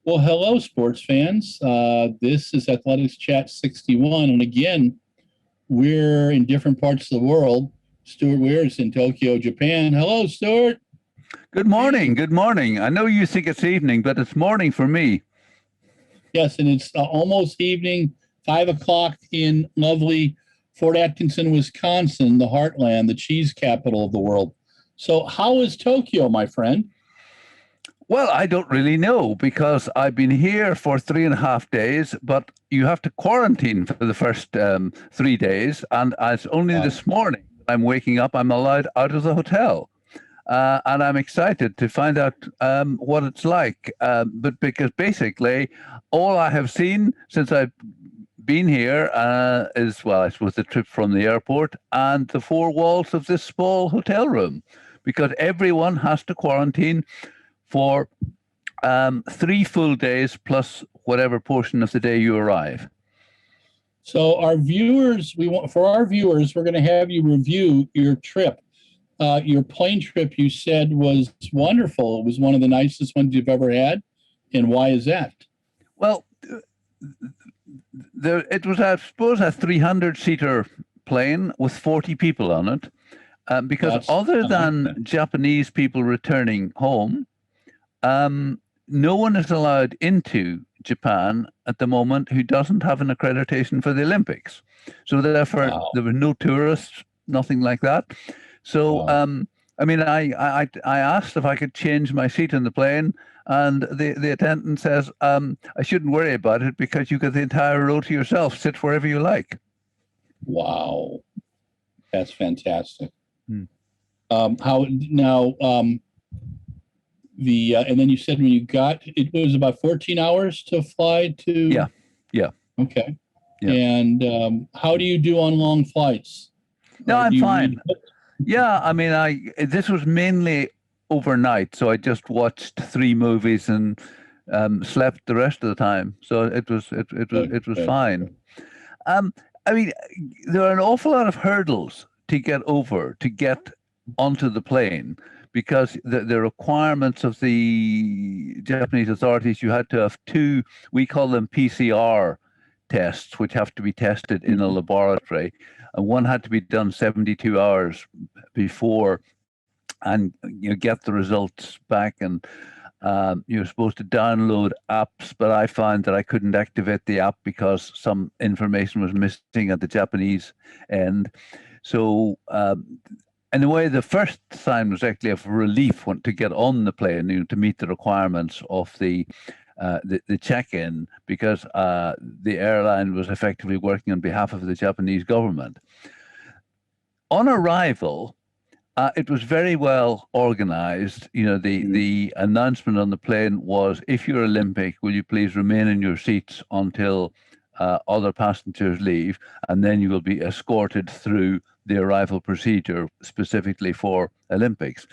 Well, hello, sports fans. This is Athletics Chat 61. And again, we're in different parts of the world. Stuart Weir is in Tokyo, Japan. Hello, Stuart. Good morning. Good morning. I know you think it's evening, but it's morning for me. Yes, and it's almost evening, 5 o'clock in lovely Fort Atkinson, Wisconsin, the heartland, the cheese capital of the world. So how is Tokyo, my friend? Well, I don't really know because I've been here for 3.5 days, but you have to quarantine for the first 3 days. And it's only this morning I'm waking up, I'm allowed out of the hotel. And I'm excited to find out what it's like. But because basically all I have seen since I've been here is, well, I suppose the trip from the airport and the four walls of this small hotel room, because everyone has to quarantine for 3 full days plus whatever portion of the day you arrive. So our viewers, we're going to have you review your trip. Your plane trip, you said, was wonderful. It was one of the nicest ones you've ever had. And why is that? Well, it was, I suppose, a 300-seater plane with 40 people on it. Because other than Japanese people returning home, no one is allowed into Japan at the moment who doesn't have an accreditation for the Olympics. So therefore, there were no tourists, nothing like that. So, I mean, I asked if I could change my seat in the plane, and the attendant says, I shouldn't worry about it because you get the entire row to yourself. Sit wherever you like. Wow. That's fantastic. Hmm. And then you said when you got, it was about 14 hours to fly to? Yeah. Okay. Yeah. And how do you do on long flights? No, I'm fine. Yeah, I mean, this was mainly overnight, so I just watched 3 movies and slept the rest of the time. So it was fine. I mean, there are an awful lot of hurdles to get over to get onto the plane, because the requirements of the Japanese authorities, you had to have 2, we call them PCR tests, which have to be tested in a laboratory. And one had to be done 72 hours before, and you get the results back. And you're supposed to download apps, but I found that I couldn't activate the app because some information was missing at the Japanese end. So in a way, the first sign was actually of relief to get on the plane, to meet the requirements of the check-in, because the airline was effectively working on behalf of the Japanese government. On arrival, it was very well organized. The announcement on the plane was, if you're Olympic, will you please remain in your seats until other passengers leave, and then you will be escorted through the arrival procedure specifically for Olympics.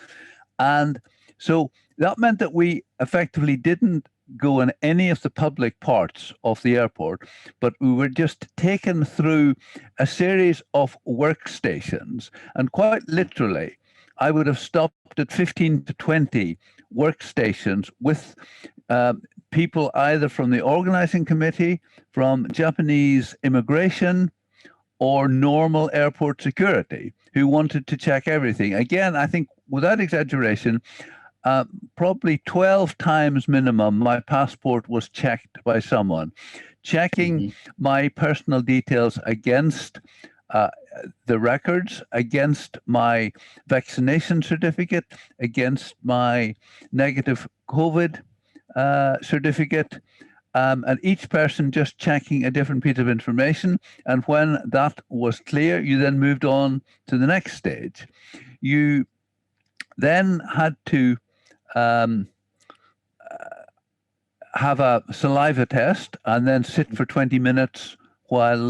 And so that meant that we effectively didn't go in any of the public parts of the airport, but we were just taken through a series of workstations. And quite literally, I would have stopped at 15 to 20 workstations with people either from the organizing committee, from Japanese immigration, or normal airport security, who wanted to check everything. Again, I think without exaggeration, probably 12 times minimum, my passport was checked by someone, checking my personal details against the records, against my vaccination certificate, against my negative COVID certificate, and each person just checking a different piece of information. And when that was clear, you then moved on to the next stage. You then had to have a saliva test and then sit for 20 minutes while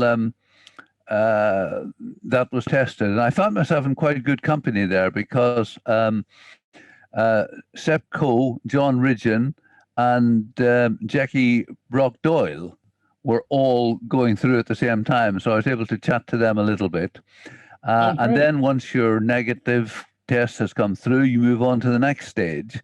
that was tested. And I found myself in quite good company there, because Sep Coe, John Ridgeon, and Jackie Brock Doyle were all going through at the same time. So I was able to chat to them a little bit. And then once your negative test has come through, you move on to the next stage.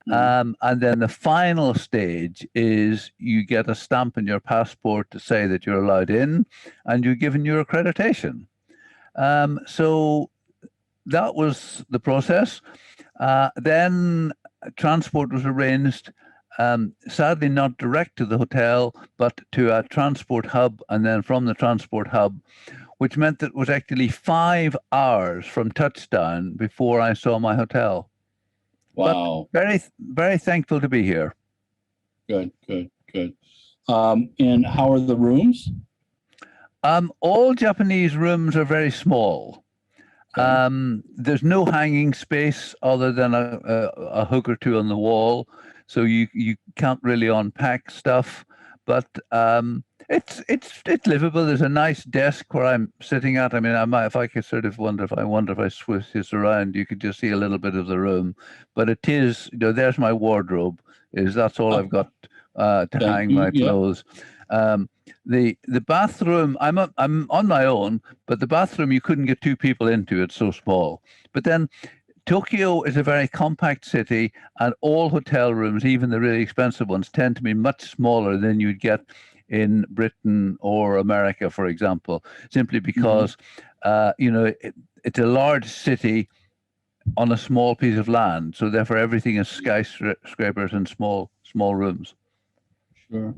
And then the final stage is you get a stamp in your passport to say that you're allowed in, and you're given your accreditation. So that was the process. Then transport was arranged, sadly not direct to the hotel, but to a transport hub, and then from the transport hub, which meant that it was actually 5 hours from touchdown before I saw my hotel. Wow. But very, very thankful to be here. Good. And how are the rooms? All Japanese rooms are very small. Okay. There's no hanging space other than a hook or two on the wall, so you can't really unpack stuff. But it's livable. There's a nice desk where I'm sitting at. I mean, I might, if I could sort of wonder if I switch this around, you could just see a little bit of the room. But it is, there's my wardrobe. That's all I've got to hang my clothes. The bathroom, I'm on my own, but the bathroom you couldn't get 2 people into. It's so small. But then Tokyo is a very compact city, and all hotel rooms, even the really expensive ones, tend to be much smaller than you'd get in Britain or America, for example, simply because it's a large city on a small piece of land. So therefore, everything is skyscrapers and small rooms. Sure.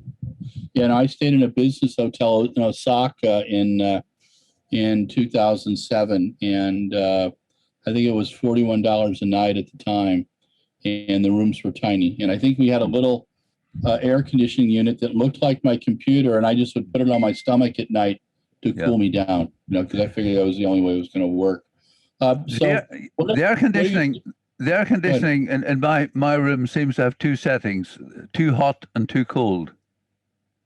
Yeah, and I stayed in a business hotel in Osaka in 2007, and I think it was $41 a night at the time, and the rooms were tiny. And I think we had a little air conditioning unit that looked like my computer, and I just would put it on my stomach at night to cool me down, because I figured that was the only way it was going to work. The air conditioning in my room seems to have 2 settings: too hot and too cold.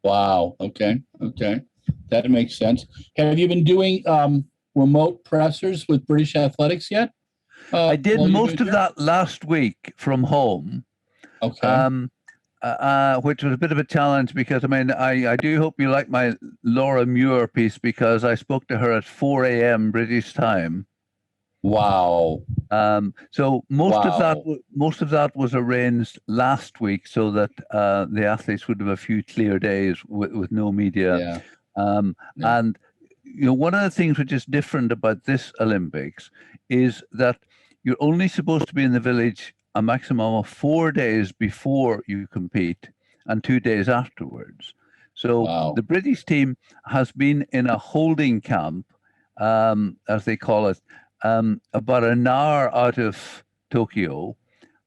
Wow. Okay. That makes sense. Have you been doing remote pressers with British Athletics yet? I did most of that last week from home. Okay. Which was a bit of a challenge because, I mean, I do hope you like my Laura Muir piece, because I spoke to her at 4 a.m. British time. Wow. So most of that was arranged last week so that the athletes would have a few clear days with no media. And one of the things which is different about this Olympics is that you're only supposed to be in the village a maximum of 4 days before you compete and 2 days afterwards. So the British team has been in a holding camp, as they call it, about an hour out of Tokyo,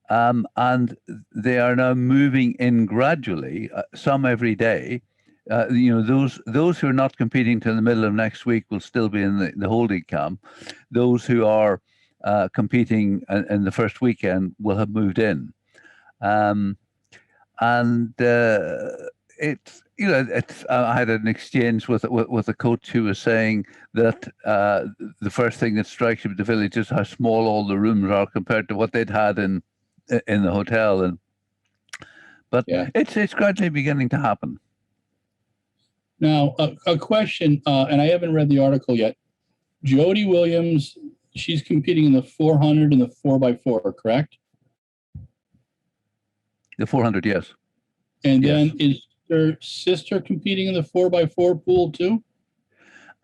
and they are now moving in gradually, some every day. Those who are not competing till the middle of next week will still be in the holding camp. Those who are competing in the first weekend will have moved in, I had an exchange with a coach who was saying that the first thing that strikes you with the village is how small all the rooms are compared to what they'd had in the hotel, but it's gradually beginning to happen. Now, a question, and I haven't read the article yet. Jody Williams, she's competing in the 400 and the 4x4, correct? The 400, yes. And then is her sister competing in the 4x4 pool too?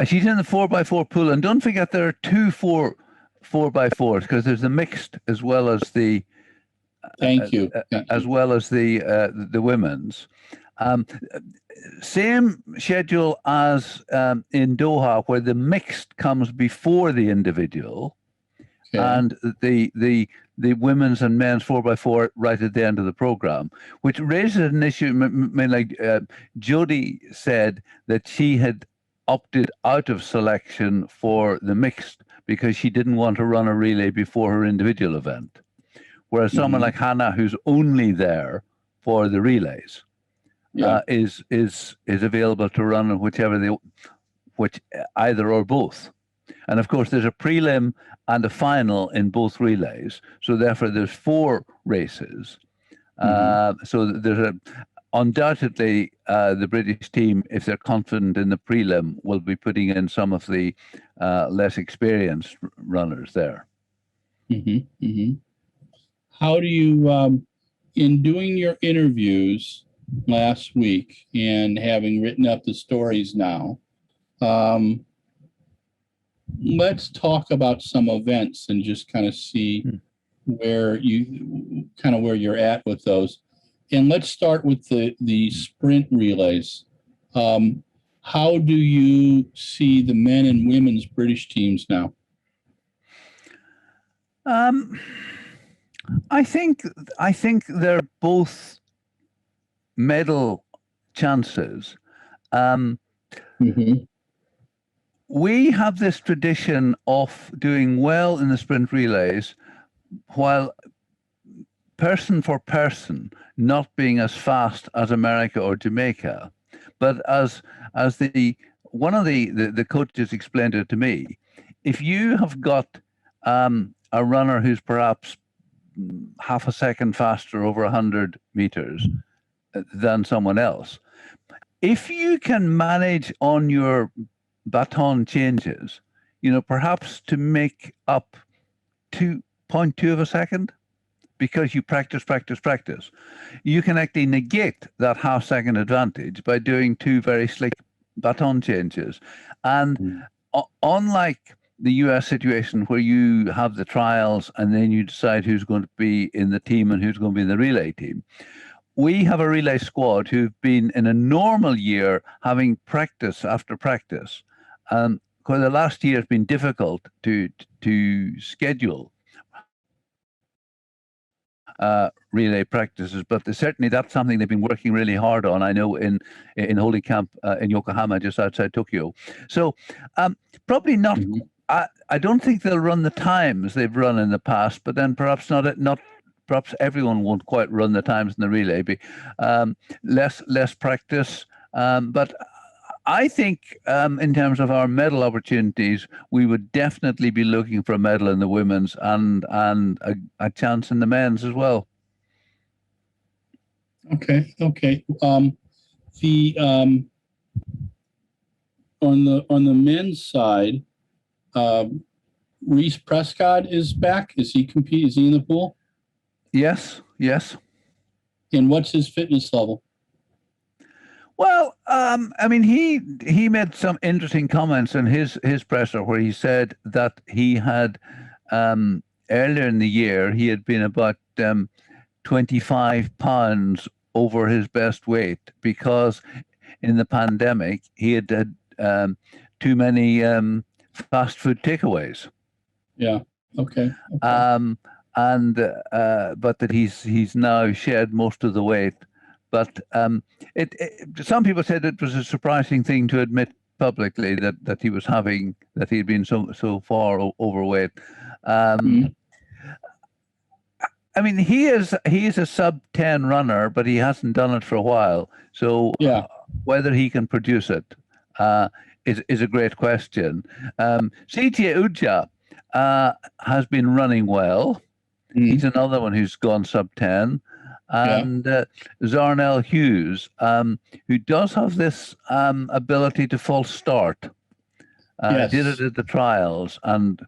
She's in the 4x4 pool, and don't forget there are 2 4x4s, because there's the mixed as well as the. As well as the women's. Same schedule as in Doha, where the mixed comes before the individual, and the women's and men's 4x4 right at the end of the program, which raises an issue. I mean, like Jody said that she had opted out of selection for the mixed because she didn't want to run a relay before her individual event, whereas someone like Hannah, who's only there for the relays, is available to run in which either or both. And of course, there's a prelim and a final in both relays. So therefore, there's 4 races. So there's undoubtedly the British team, if they're confident in the prelim, will be putting in some of the less experienced runners there. How do you in doing your interviews last week and having written up the stories now, let's talk about some events and just kind of see where you're at with those. And let's start with the sprint relays. How do you see the men and women's British teams now? I think they're both medal chances. We have this tradition of doing well in the sprint relays, while person for person not being as fast as America or Jamaica. But as one of the coaches explained it to me, if you have got a runner who's perhaps half a second faster over 100 meters than someone else, if you can manage on your baton changes, perhaps to make up 2.2 of a second, because you practice, you can actually negate that half second advantage by doing 2 very slick baton changes. And unlike the US situation where you have the trials and then you decide who's going to be in the team and who's going to be in the relay team, we have a relay squad who've been in a normal year having practice after practice. Because the last year has been difficult to schedule relay practices, but certainly that's something they've been working really hard on. I know in holding camp in Yokohama, just outside Tokyo. So probably not. I don't think they'll run the times they've run in the past, but then perhaps not. Perhaps everyone won't quite run the times in the relay. Less practice, but I think in terms of our medal opportunities, we would definitely be looking for a medal in the women's and a chance in the men's as well. Okay. On the men's side, Reese Prescott is back. Is he in the pool? Yes. And what's his fitness level? Well, I mean, he made some interesting comments in his presser where he said that he had earlier in the year he had been about 25 pounds over his best weight because in the pandemic he had too many fast food takeaways. Yeah. Okay. And but that he's now shed most of the weight. But some people said it was a surprising thing to admit publicly that he was that he had been so far overweight. I mean, he is a sub-10 runner, but he hasn't done it for a while. So whether he can produce it is a great question. CJ Uja has been running well. He's another one who's gone sub-10. And Zarnell Hughes, who does have this ability to false start, did it at the trials, and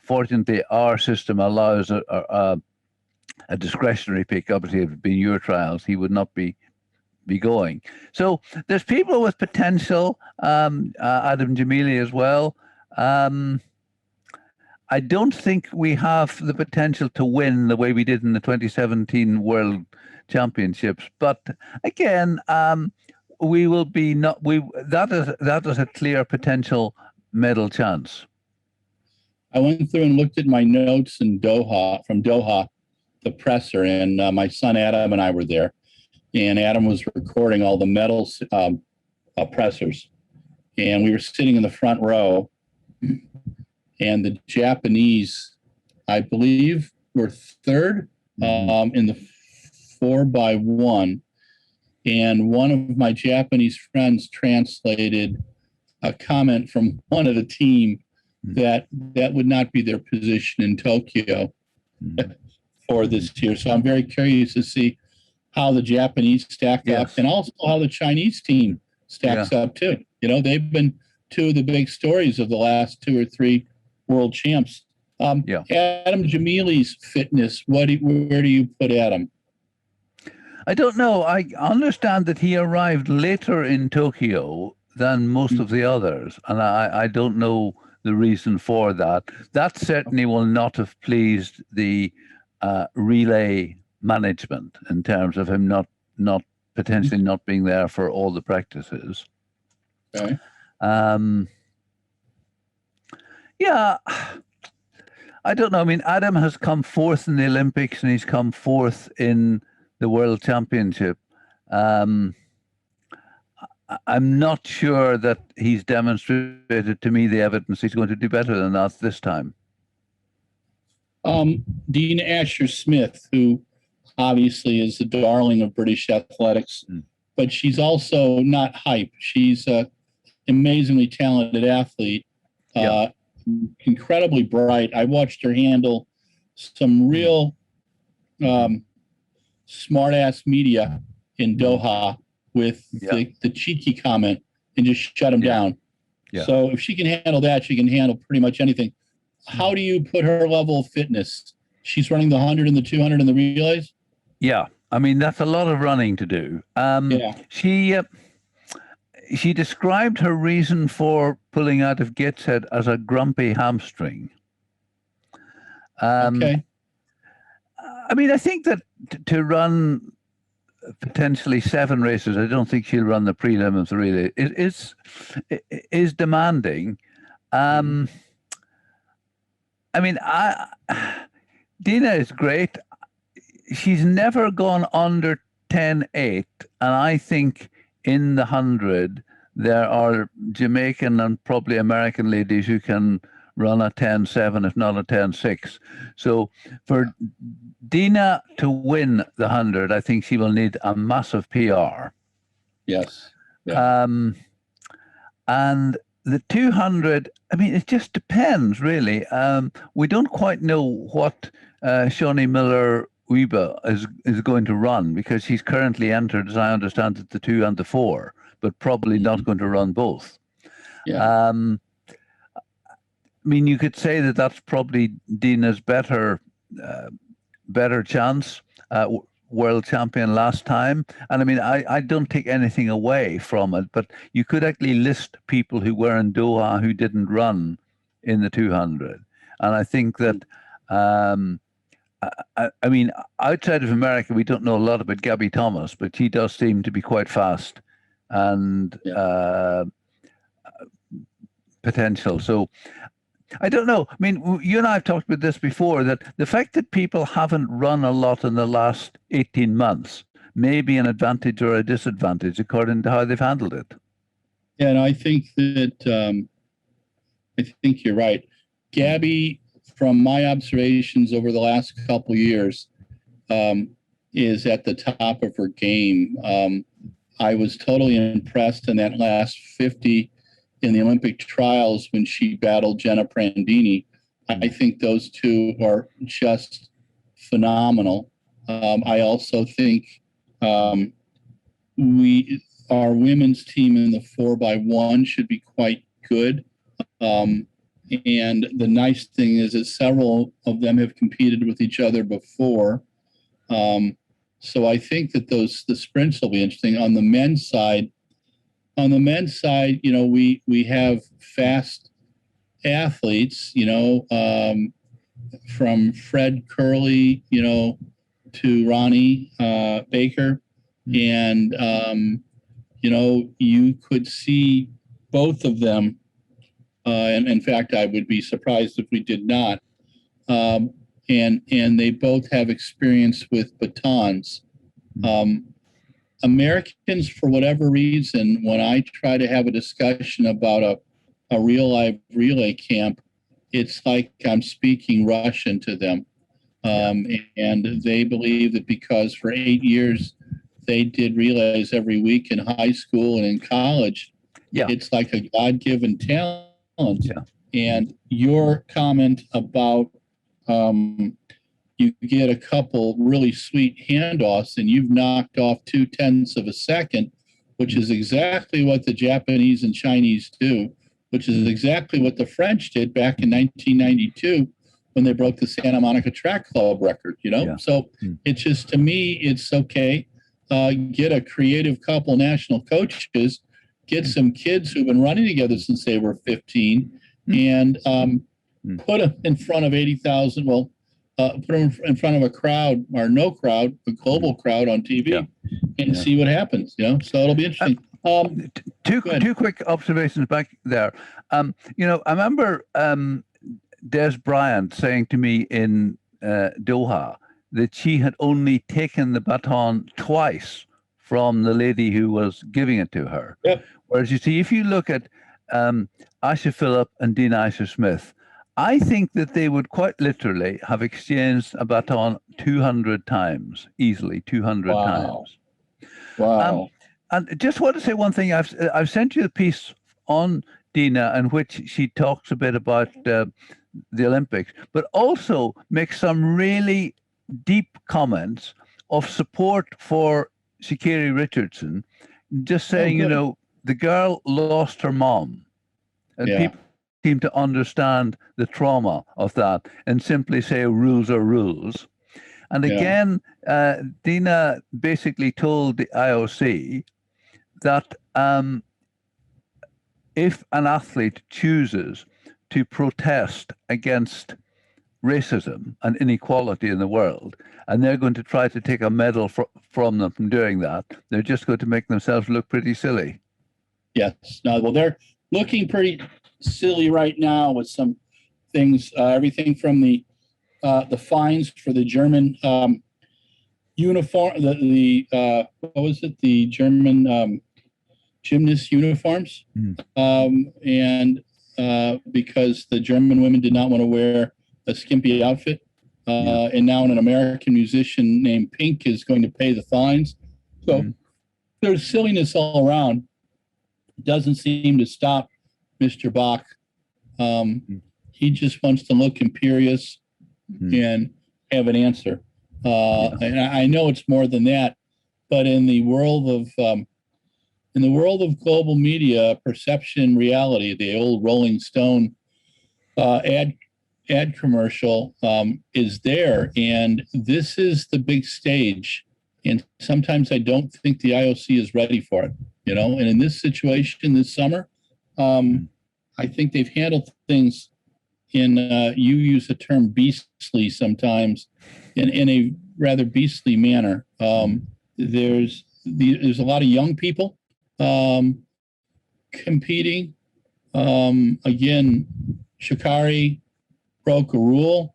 fortunately our system allows a discretionary pick. Obviously, if it had been your trials, he would not be going. So there's people with potential, Adam Jamili as well. I don't think we have the potential to win the way we did in the 2017 World Championships. But again, we will be not. That is a clear potential medal chance. I went through and looked at my notes from Doha, the presser, and my son Adam and I were there, and Adam was recording all the medals pressers, and we were sitting in the front row. And the Japanese, I believe, were third in the 4x1. And one of my Japanese friends translated a comment from one of the team that would not be their position in Tokyo for this year. So I'm very curious to see how the Japanese stack up and also how the Chinese team stacks up too. They've been two of the big stories of the last 2 or 3 world champs. Adam Jamili's fitness, where do you put Adam? I don't know. I understand that he arrived later in Tokyo than most of the others, and I don't know the reason for that. That certainly will not have pleased the relay management in terms of him not potentially not being there for all the practices. Okay. Yeah, I don't know. I mean, Adam has come fourth in the Olympics and he's come fourth in the World Championship. I'm not sure that he's demonstrated to me the evidence he's going to do better than that this time. Dean Asher-Smith, who obviously is the darling of British athletics, but she's also not hype. She's an amazingly talented athlete, incredibly bright. I watched her handle some real smart-ass media in Doha with the cheeky comment and just shut them down. Yeah. So if she can handle that, she can handle pretty much anything. How do you put her level of fitness? She's running the 100 and the 200 and the relays? Yeah. I mean, that's a lot of running to do. She described her reason for pulling out of Gateshead as a grumpy hamstring. Okay. I mean, I think that to run potentially 7 races, I don't think she'll run the prelim of the relay. It is demanding. I mean, Dina is great. She's never gone under 10.8, and I think in the 100 there are Jamaican and probably American ladies who can run a 10.7, if not a 10.6. So for Dina to win the 100, I think she will need a massive PR. Yes. Yeah. And the 200, I mean, it just depends, really. We don't quite know what Shawnee Miller-Uiba is going to run, because she's currently entered, as I understand it, the 2 and the 4, but probably not going to run both. Yeah. I mean, you could say that that's probably Dina's better chance. World champion last time. And I mean, I don't take anything away from it, but you could actually list people who were in Doha who didn't run in the 200. And I think that, I mean, outside of America, we don't know a lot about Gabby Thomas, but she does seem to be quite fast and potential. So I don't know. I mean, you and I have talked about this before, that the fact that people haven't run a lot in the last 18 months may be an advantage or a disadvantage according to how they've handled it. Yeah, and I think that I think you're right. Gabby, from my observations over the last couple of years, is at the top of her game. I was totally impressed in that last 50 in the Olympic trials when she battled Jenna Prandini. I think those two are just phenomenal. I also think our women's team in the 4x1 should be quite good. And the nice thing is that several of them have competed with each other before. So I think that the sprints will be interesting. On the men's side, you know, we have fast athletes, you know, from Fred Curley, you know, to Ronnie Baker. And, you know, you could see both of them. And in fact, I would be surprised if we did not. And they both have experience with batons. Americans, for whatever reason, when I try to have a discussion about a real life relay camp, it's like I'm speaking Russian to them. And they believe that because for 8 years they did relays every week in high school and in college, it's like a God-given talent. Yeah. And your comment about you get a couple really sweet handoffs and you've knocked off 0.2 of a second, which is exactly what the Japanese and Chinese do, which is exactly what the French did back in 1992 when they broke the Santa Monica Track Club record, you know? Yeah. So it's just, to me, it's okay. get a creative couple national coaches, get some kids who've been running together since they were 15, and put them in front of 80,000. Well, put them in front of a crowd or no crowd, a global crowd on TV, and see what happens. You know, so it'll be interesting. Two quick observations back there. You know, I remember Des Bryant saying to me in Doha that she had only taken the baton twice from the lady who was giving it to her. Yep. Whereas you see, if you look at Asha Phillip and Dean Asher Smith, I think that they would quite literally have exchanged a baton 200 times, easily 200 times. Wow. And just want to say one thing. I've sent you a piece on Dina in which she talks a bit about the Olympics, but also makes some really deep comments of support for Sha'Carri Richardson, just saying, you know, the girl lost her mom, and people seem to understand the trauma of that and simply say rules are rules. And again, Dina basically told the IOC that if an athlete chooses to protest against racism and inequality in the world, and they're going to try to take a medal from them from doing that, they're just going to make themselves look pretty silly. Yes. No, well, they're looking pretty silly right now with some things, everything from the fines for the German uniform, what was it? The German gymnast uniforms. And because the German women did not want to wear a skimpy outfit. And now an American musician named Pink is going to pay the fines. So there's silliness all around. It doesn't seem to stop Mr. Bach. He just wants to look imperious and have an answer. And I know it's more than that, but in the world of global media, perception, reality, the old Rolling Stone ad commercial is there, and this is the big stage. And sometimes I don't think the IOC is ready for it, you know. And in this situation this summer, I think they've handled things in you use the term beastly sometimes, in a rather beastly manner. There's a lot of young people competing. Again, Sha'Carri broke a rule,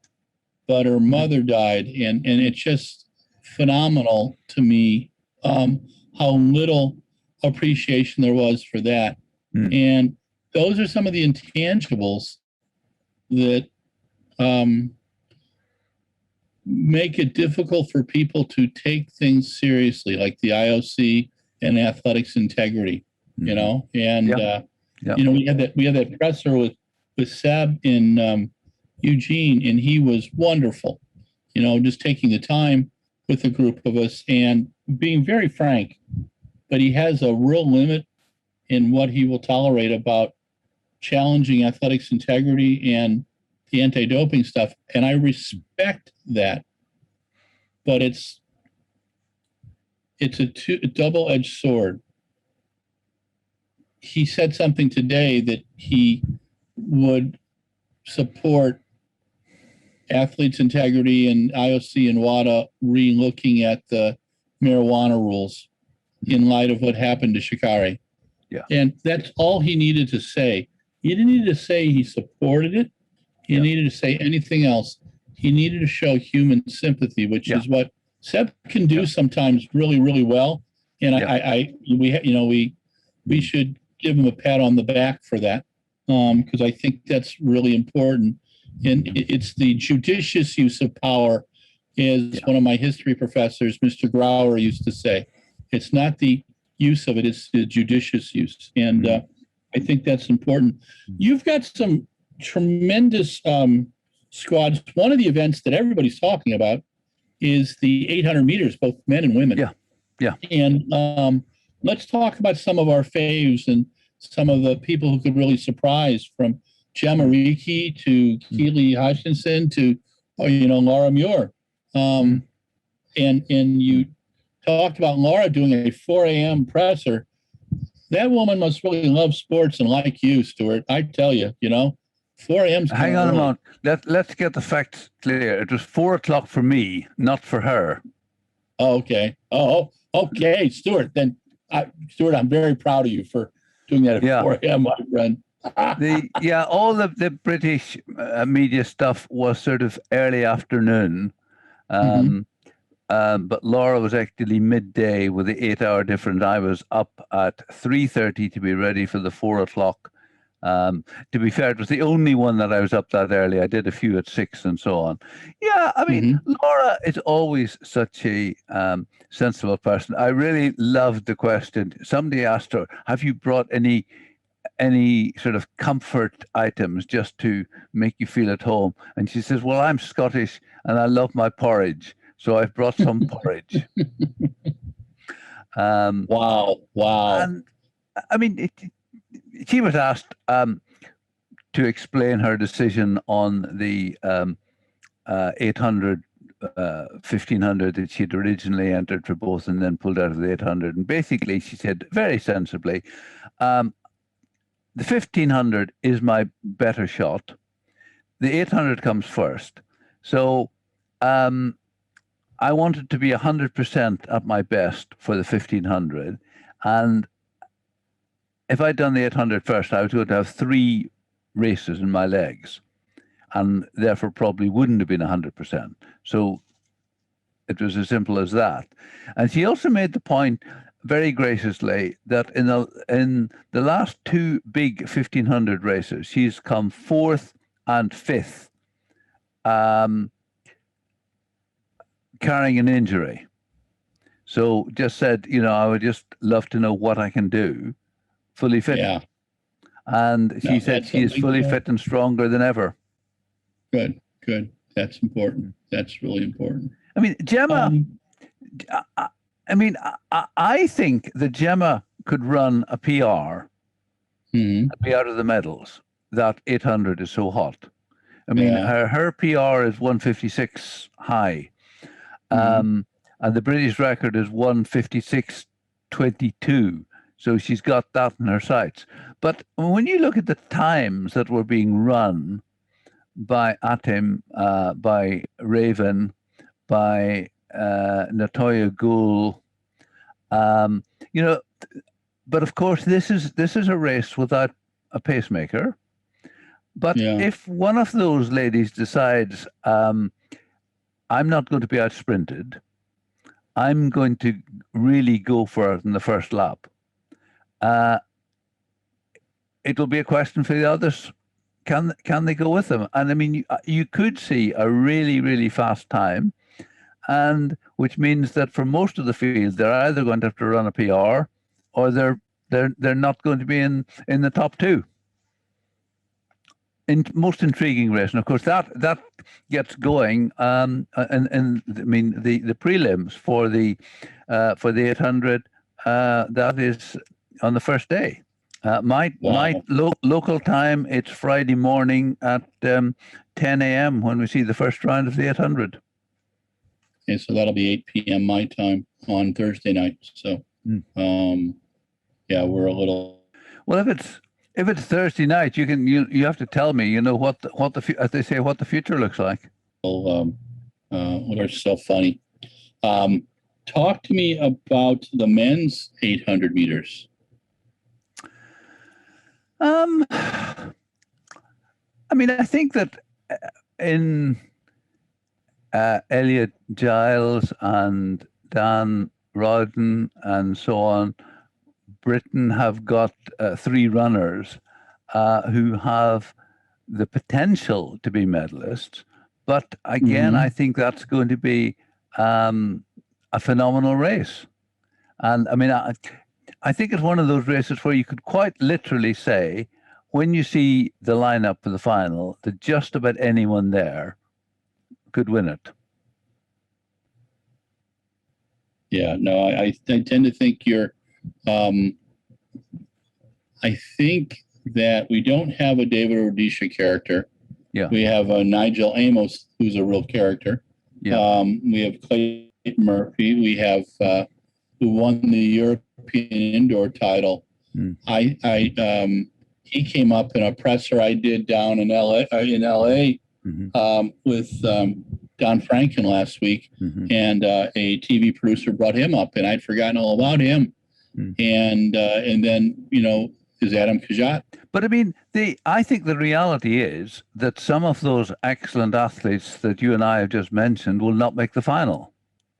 but her mother died, and it's just phenomenal to me how little appreciation there was for that. And those are some of the intangibles that make it difficult for people to take things seriously, like the IOC and athletics integrity, you know. And you know, we had that presser with Seb in Eugene, and he was wonderful, you know, just taking the time with a group of us and being very frank. But he has a real limit in what he will tolerate about challenging athletics integrity and the anti-doping stuff, and I respect that. But it's a double-edged sword. He said something today that he would support athletes integrity and IOC and WADA re-looking at the marijuana rules in light of what happened to Sha'Carri. Yeah. And that's all he needed to say. He didn't need to say he supported it. He needed to say anything else. He needed to show human sympathy, which is what Seb can do sometimes really, really well. And we should give him a pat on the back for that, because I think that's really important. And it's the judicious use of power, as one of my history professors, Mr. Grauer, used to say. It's not the use of it, it's the judicious use. And I think that's important. You've got some tremendous squads. One of the events that everybody's talking about is the 800 meters, both men and women. Yeah. And let's talk about some of our faves and some of the people who could really surprise, from Gemma Reekie to Keely Hutchinson to Laura Muir. And you talked about Laura doing a 4 a.m. presser. That woman must really love sports and like you, Stuart. I tell you, 4 a.m. Hang on a moment. Let's get the facts clear. It was 4 o'clock for me, not for her. Oh, okay. Oh, okay, Stuart. Then, Stuart, I'm very proud of you for doing that at 4 a.m., my friend. All the British media stuff was sort of early afternoon. But Laura was actually midday with the 8-hour difference. I was up at 3:30 to be ready for the 4 o'clock. To be fair, it was the only one that I was up that early. I did a few at 6 and so on. Yeah, I mean, Laura is always such a sensible person. I really loved the question. Somebody asked her, have you brought any sort of comfort items just to make you feel at home? And she says, well, I'm Scottish and I love my porridge. So I've brought some porridge. Wow. And I mean, she was asked to explain her decision on the 800, 1500 that she'd originally entered for both and then pulled out of the 800. And basically, she said very sensibly, the 1500 is my better shot. The 800 comes first. So I wanted to be 100% at my best for the 1500. And if I'd done the 800 first, I was going to have 3 races in my legs and therefore probably wouldn't have been 100%. So it was as simple as that. And she also made the point very graciously that in the last 2 big 1500 races, she's come 4th and 5th, carrying an injury. So just said, I would just love to know what I can do fully fit. Yeah. And she said she is fully fit and stronger than ever. Good. That's important. That's really important. I mean, Gemma, I think that Gemma could run a PR and be out of the medals. That 800 is so hot. I mean, her PR is 156 high. And the British record is 156.22. So she's got that in her sights. But when you look at the times that were being run by Atim, by Raven, by Natoya Gould, but of course this is a race without a pacemaker. But if one of those ladies decides, I'm not going to be out sprinted, I'm going to really go for it in the first lap, it'll be a question for the others. Can they go with them? And I mean, you could see a really, really fast time, and which means that for most of the field, they're either going to have to run a PR or they're not going to be in the top 2. Most intriguing race, and of course that gets going. And I mean the prelims for the 800 that is on the first day. My local time, it's Friday morning at 10 a.m. when we see the first round of the 800. Okay, so that'll be 8 p.m. my time on Thursday night. So, we're a little. Well, if it's Thursday night, you have to tell me. What as they say, what the future looks like. They're so funny. Talk to me about the men's 800 meters. I mean, I think that in Elliot Giles and Dan Rowden and so on, Britain have got 3 runners who have the potential to be medalists. But again, I think that's going to be a phenomenal race. And I mean, I think it's one of those races where you could quite literally say, when you see the lineup for the final, that just about anyone there could win it. Yeah, no, I tend to think you're. I think that we don't have a David Rudisha character. Yeah, we have a Nigel Amos, who's a real character. Yeah, we have Clayton Murphy. We have who won the European indoor title. He came up in a presser I did down in LA with Don Franken last week, and a TV producer brought him up, and I'd forgotten all about him. And then, is Adam Kajat. But I mean, I think the reality is that some of those excellent athletes that you and I have just mentioned will not make the final.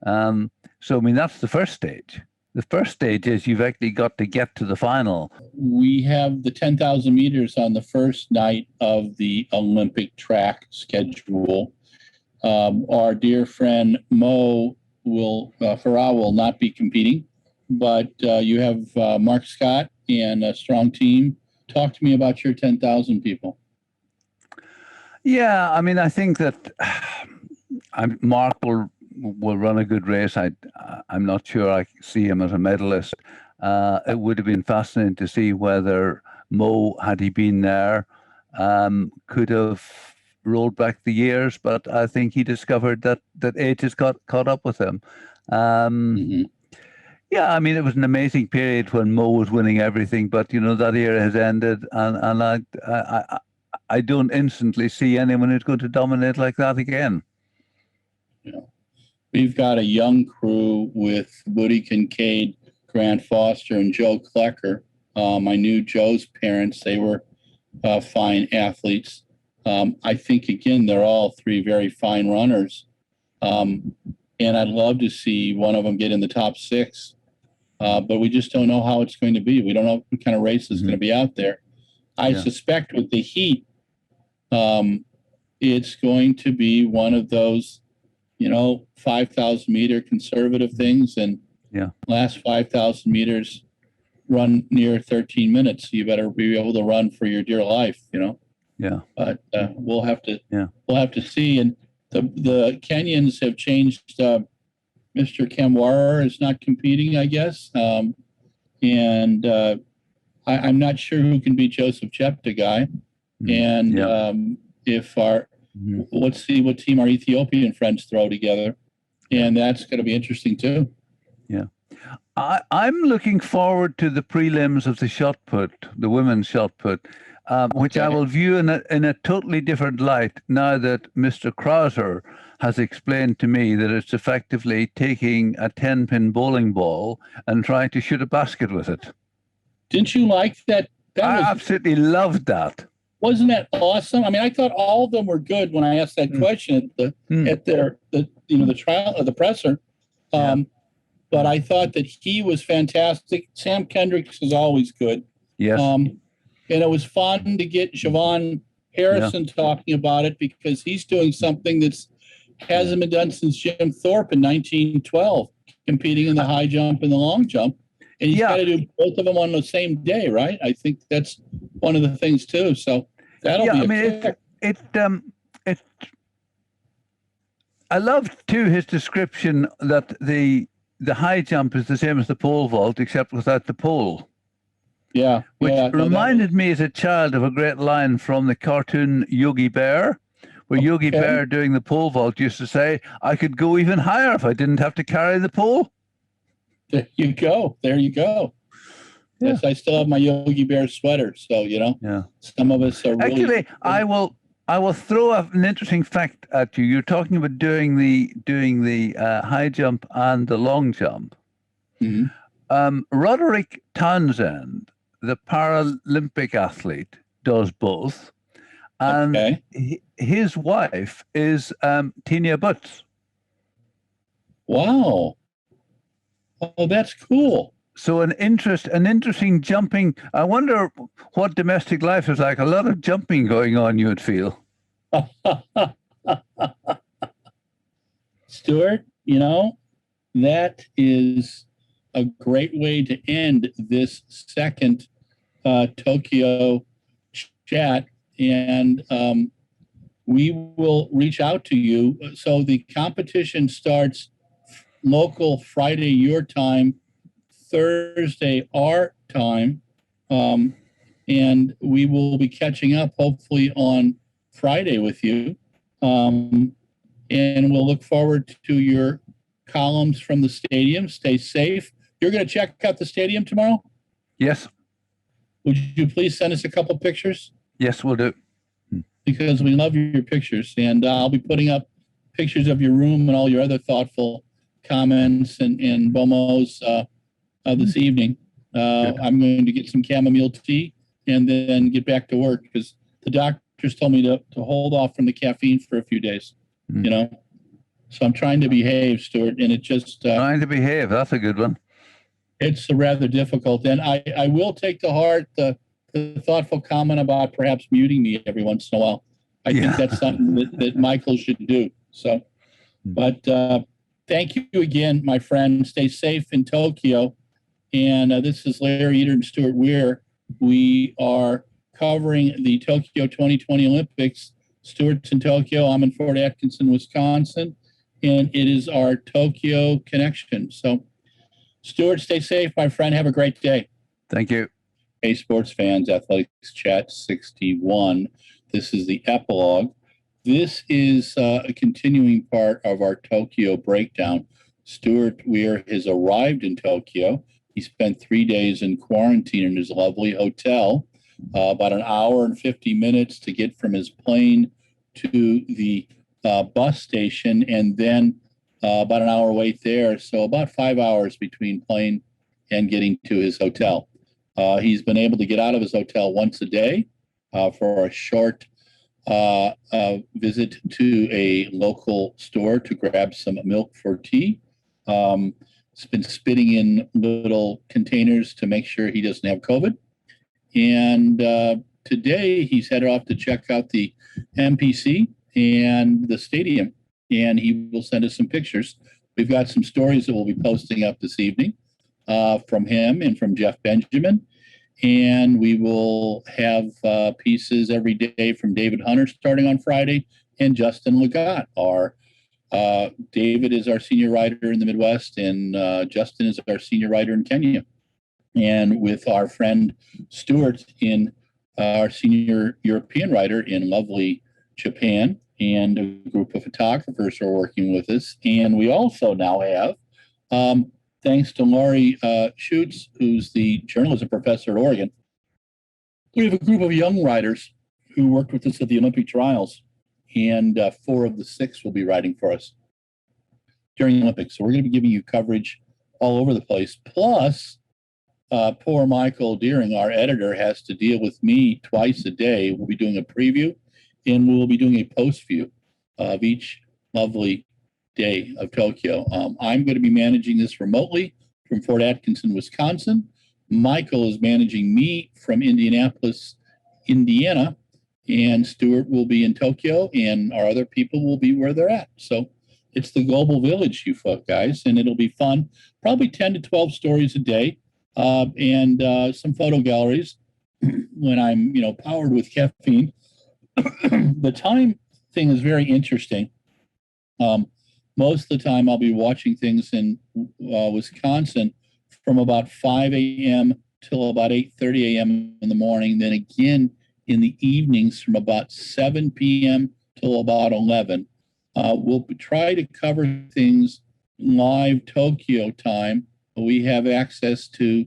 So, I mean, that's the first stage. The first stage is you've actually got to get to the final. We have the 10,000 meters on the first night of the Olympic track schedule. Our dear friend Mo Farah will not be competing, but you have Mark Scott and a strong team. Talk to me about your 10,000 people. Yeah, I mean, I think that Mark will run a good race. I'm not sure I see him as a medalist. It would have been fascinating to see whether Mo, had he been there, could have rolled back the years, but I think he discovered that age has caught up with him. Yeah, I mean, it was an amazing period when Mo was winning everything, but that era has ended, and I don't instantly see anyone who's going to dominate like that again. Yeah. We've got a young crew with Woody Kincaid, Grant Foster, and Joe Klecker. I knew Joe's parents. They were fine athletes. I think, again, they're all three very fine runners. And I'd love to see one of them get in the top 6. But we just don't know how it's going to be. We don't know what kind of race is going to be out there. I suspect with the heat, it's going to be one of those, 5,000 meter conservative things, and last 5,000 meters run near 13 minutes. You better be able to run for your dear life, Yeah. But we'll have to see. And the Kenyans have changed. Mr. Kamwara is not competing, I guess. And I'm not sure who can beat Joseph Cheptegei. And let's see what team our Ethiopian friends throw together. And that's going to be interesting too. Yeah. I'm looking forward to the prelims of the shot put, the women's shot put, which I will view in a totally different light now that Mr. Krauser has explained to me that it's effectively taking a 10-pin bowling ball and trying to shoot a basket with it. Didn't you like that? I absolutely loved that. Wasn't that awesome? I mean, I thought all of them were good when I asked that question at the trial of the presser. But I thought that he was fantastic. Sam Kendricks is always good. Yes. And it was fun to get Siobhan Harrison talking about it, because he's doing something that's hasn't been done since Jim Thorpe in 1912, competing in the high jump and the long jump. And he's got to do both of them on the same day, right? I think that's one of the things too. So that'll be I loved too his description that the high jump is the same as the pole vault, except without the pole. Yeah. Which reminded me as a child of a great line from the cartoon Yogi Bear, where Yogi Bear doing the pole vault used to say, "I could go even higher if I didn't have to carry the pole." There you go. Yeah. Yes, I still have my Yogi Bear sweater. So, some of us are really... Actually, I will throw an interesting fact at you. You're talking about doing the high jump and the long jump. Roderick Townsend, the Paralympic athlete, does both. And his wife is Tina Butts. Wow. Oh, that's cool. So an interesting jumping. I wonder what domestic life is like. A lot of jumping going on, you would feel. Stuart, that is a great way to end this second Tokyo chat. And we will reach out to you. So the competition starts local Friday, your time, Thursday, our time. And we will be catching up hopefully on Friday with you. And we'll look forward to your columns from the stadium. Stay safe. you're going to check out the stadium tomorrow? Yes. Would you please send us a couple pictures? Yes, we'll do. Because we love your pictures, and I'll be putting up pictures of your room and all your other thoughtful comments and BOMOs this evening. I'm going to get some chamomile tea and then get back to work because the doctors told me to hold off from the caffeine for a few days, you know. So I'm trying to behave, Stuart, and it just... trying to behave, that's a good one. It's rather difficult. And I will take to heart the thoughtful comment about perhaps muting me every once in a while. I think that's something that Michael should do. So, but thank you again, my friend. Stay safe in Tokyo. And this is Larry Eater and Stuart Weir. We are covering the Tokyo 2020 Olympics. Stuart's in Tokyo. I'm in Fort Atkinson, Wisconsin. And it is our Tokyo connection. So, Stuart, stay safe, my friend. Have a great day. Thank you. Hey, sports fans, Athletics Chat 61. This is the epilogue. This is a continuing part of our Tokyo breakdown. Stuart Weir has arrived in Tokyo. He spent 3 days in quarantine in his lovely hotel, about an hour and 50 minutes to get from his plane to the bus station, and then about an hour wait there. So about 5 hours between plane and getting to his hotel. He's been able to get out of his hotel once a day for a short visit to a local store to grab some milk for tea. He's been spitting in little containers to make sure he doesn't have COVID. And today he's headed off to check out the MPC and the stadium, and he will send us some pictures. We've got some stories that we'll be posting up this evening from him and from Jeff Benjamin. And we will have pieces every day from David Hunter starting on Friday and Justin Legat. David is our senior writer in the Midwest, and Justin is our senior writer in Kenya. And with our friend Stuart in our senior European writer in lovely Japan, and a group of photographers are working with us. And we also now have, thanks to Laurie Schutz, who's the journalism professor at Oregon, we have a group of young writers who worked with us at the Olympic trials, and 4 of the 6 will be writing for us during the Olympics. So we're going to be giving you coverage all over the place. Plus, poor Michael Deering, our editor, has to deal with me twice a day. We'll be doing a preview, and we'll be doing a post view of each lovely day of Tokyo. I'm going to be managing this remotely from Fort Atkinson, Wisconsin. Michael is managing me from Indianapolis, Indiana, and Stuart will be in Tokyo, and our other people will be where they're at. So it's the global village, you folk guys, and it'll be fun. Probably 10 to 12 stories a day, and some photo galleries when I'm, powered with caffeine. The time thing is very interesting. Most of the time I'll be watching things in Wisconsin from about 5 a.m. till about 8:30 a.m. in the morning. Then again in the evenings from about 7 p.m. till about 11. We'll try to cover things live Tokyo time. We have access to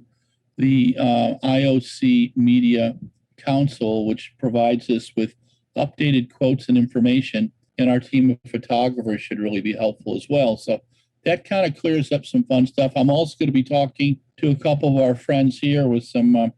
the IOC Media Council, which provides us with updated quotes and information, and our team of photographers should really be helpful as well. So that kind of clears up some fun stuff. I'm also going to be talking to a couple of our friends here with some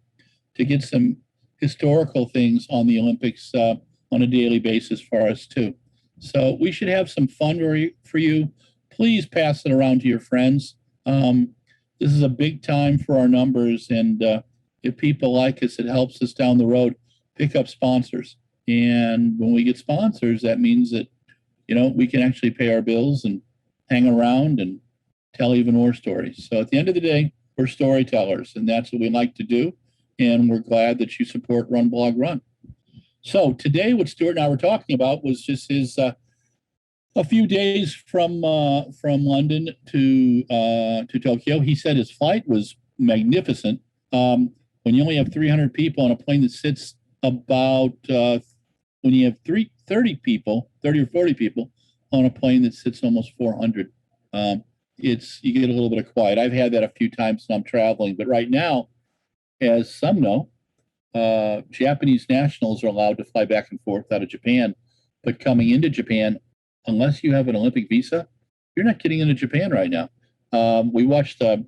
to get some historical things on the Olympics on a daily basis for us too. So we should have some fun for you. Please pass it around to your friends. This is a big time for our numbers, and if people like us, it helps us down the road pick up sponsors. And when we get sponsors, that means that, we can actually pay our bills and hang around and tell even more stories. So at the end of the day, we're storytellers, and that's what we like to do. And we're glad that you support RunBlogRun. So today, what Stuart and I were talking about was just his a few days from London to Tokyo. He said his flight was magnificent. When you only have 300 people on a plane that sits about when you have 30 or 40 people on a plane that sits almost 400. you get a little bit of quiet. I've had that a few times when I'm traveling, but right now, as some know, Japanese nationals are allowed to fly back and forth out of Japan, but coming into Japan, unless you have an Olympic visa, you're not getting into Japan right now. We watched a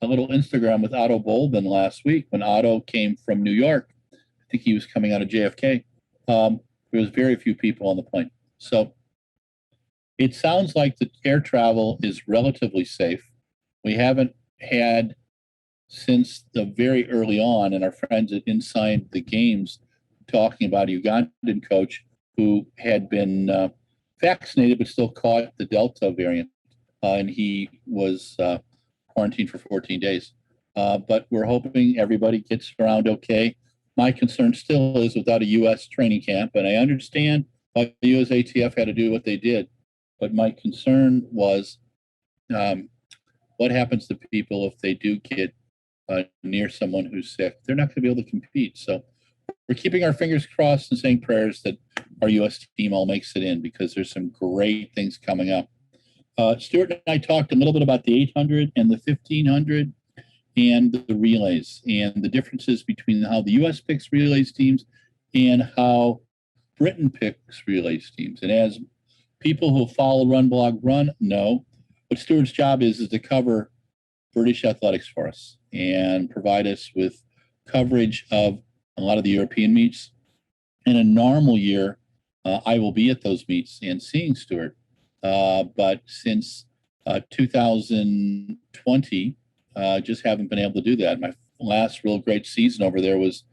little Instagram with Otto Boldman last week when Otto came from New York. I think he was coming out of JFK. There was very few people on the plane. So it sounds like the air travel is relatively safe. We haven't had since the very early on, and our friends at Inside the Games talking about a Ugandan coach who had been vaccinated but still caught the Delta variant, and he was quarantined for 14 days. But we're hoping everybody gets around okay. My concern still is without a U.S. training camp, and I understand why the U.S. ATF had to do what they did, but my concern was what happens to people if they do get near someone who's sick. They're not going to be able to compete. So we're keeping our fingers crossed and saying prayers that our U.S. team all makes it in, because there's some great things coming up. Stuart and I talked a little bit about the 800 and the 1500 and the relays and the differences between how the U.S. picks relays teams and how Britain picks relays teams. And as people who follow RunBlogRun know, what Stuart's job is to cover British athletics for us and provide us with coverage of a lot of the European meets. In a normal year, I will be at those meets and seeing Stuart. But since 2020, just haven't been able to do that. My last real great season over there was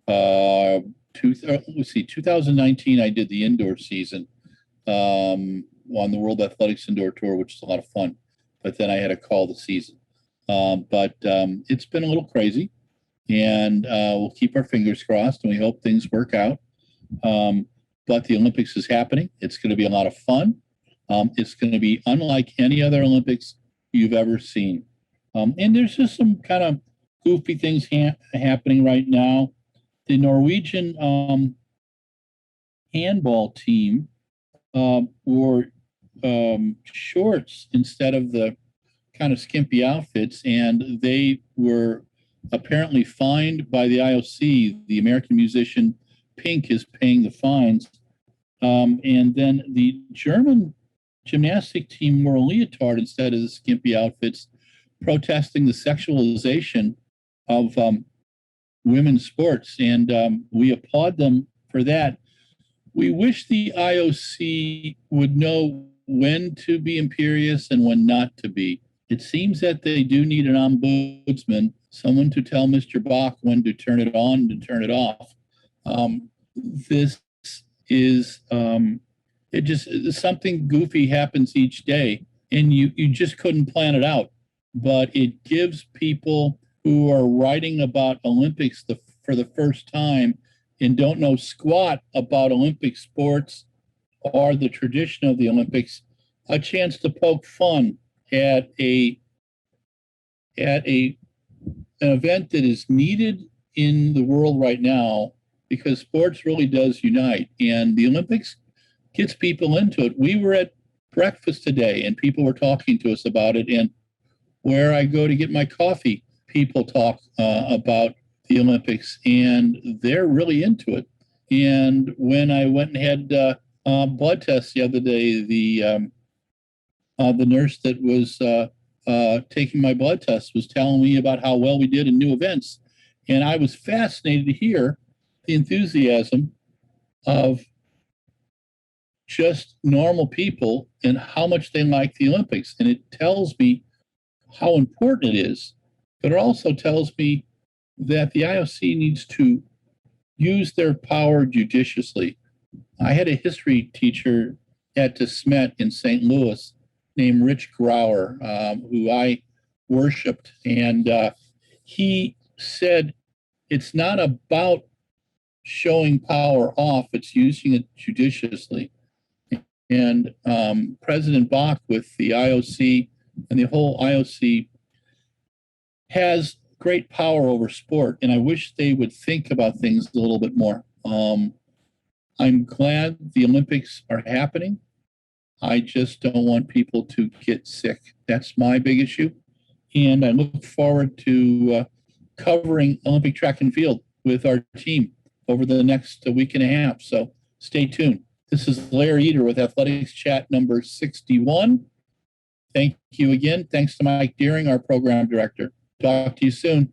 2019. I did the indoor season on the World Athletics Indoor Tour, which is a lot of fun. But then I had to call the season. But it's been a little crazy, and we'll keep our fingers crossed, and we hope things work out. But the Olympics is happening. It's going to be a lot of fun. It's going to be unlike any other Olympics you've ever seen. And there's just some kind of goofy things happening right now. The Norwegian handball team wore shorts instead of the kind of skimpy outfits, and they were apparently fined by the IOC. The American musician Pink is paying the fines. And then the German gymnastic team wore a leotard instead of the skimpy outfits, protesting the sexualization of women's sports. And we applaud them for that. We wish the IOC would know when to be imperious and when not to be. It seems that they do need an ombudsman, someone to tell Mr. Bach when to turn it on and to turn it off. This is it just something goofy happens each day, and you just couldn't plan it out. But it gives people who are writing about Olympics for the first time and don't know squat about Olympic sports or the tradition of the Olympics a chance to poke fun at an event that is needed in the world right now, because sports really does unite, and the Olympics gets people into it. We were at breakfast today and people were talking to us about it, and where I go to get my coffee, people talk about the Olympics, and they're really into it. And when I went and had blood tests the other day, the nurse that was taking my blood test was telling me about how well we did in new events. And I was fascinated to hear the enthusiasm of just normal people and how much they like the Olympics. And it tells me how important it is, but it also tells me that the IOC needs to use their power judiciously. I had a history teacher at DeSmet in St. Louis named Rich Grauer, who I worshiped, and he said it's not about showing power off, it's using it judiciously. And President Bach with the IOC and the whole IOC has great power over sport, and I wish they would think about things a little bit more. I'm glad the Olympics are happening. I just don't want people to get sick. That's my big issue. And I look forward to covering Olympic track and field with our team over the next week and a half. So stay tuned. This is Larry Eater with Athletics Chat number 61. Thank you again. Thanks to Mike Deering, our program director. Talk to you soon.